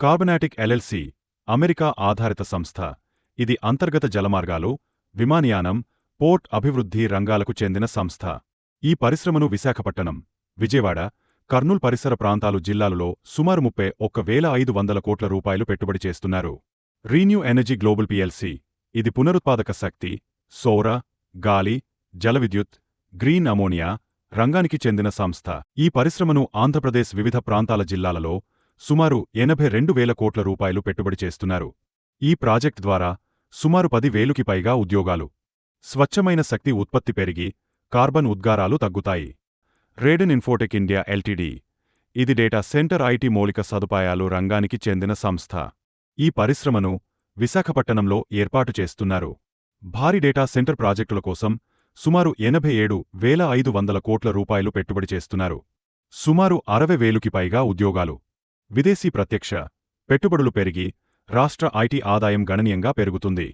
కార్బనాటిక్ LLC America ఆధారిత సంస్థ. ఇది అంతర్గత జలమార్గాలు, విమానయానం, పోర్ట్ అభివృద్ధి రంగాలకు చెందిన సంస్థ. ఈ పరిశ్రమను విశాఖపట్టణం, విజయవాడ, కర్నూల్ పరిసర ప్రాంతాలు జిల్లాలలో సుమారు 31,500 కోట్ల రూపాయలు పెట్టుబడి చేస్తున్నారు. Renew energy global PLC. ఇది పునరుత్పాదక శక్తి, సౌర, గాలి, జలవిద్యుత్, గ్రీన్ అమోనియా రంగానికి చెందిన సంస్థ. ఈ పరిశ్రమను ఆంధ్రప్రదేశ్ వివిధ ప్రాంతాల జిల్లాలలో సుమారు 82,000 కోట్ల రూపాయలు పెట్టుబడి చేస్తున్నారు. ఈ ప్రాజెక్ట్ ద్వారా సుమారు 10,000కి పైగా ఉద్యోగాలు. స్వచ్ఛమైన శక్తి ఉత్పత్తి పెరిగి కార్బన్ ఉద్గారాలు తగ్గుతాయి. రేడెన్ ఇన్ఫోటెక్ ఇండియా ఎల్టీడీ. ఇది డేటా సెంటర్ ఐటీ మౌలిక సదుపాయాలు రంగానికి చెందిన సంస్థ. ఈ పరిశ్రమను విశాఖపట్టణంలో ఏర్పాటు చేస్తున్నారు. భారీ డేటా సెంటర్ ప్రాజెక్టుల కోసం సుమారు 87,500 కోట్ల రూపాయలు పెట్టుబడి చేస్తున్నారు. సుమారు 60,000కి పైగా ఉద్యోగాలు. విదేశీ ప్రత్యక్ష పెట్టుబడులు పెరిగి రాష్ట్ర ఐటీ ఆదాయం గణనీయంగా పెరుగుతుంది.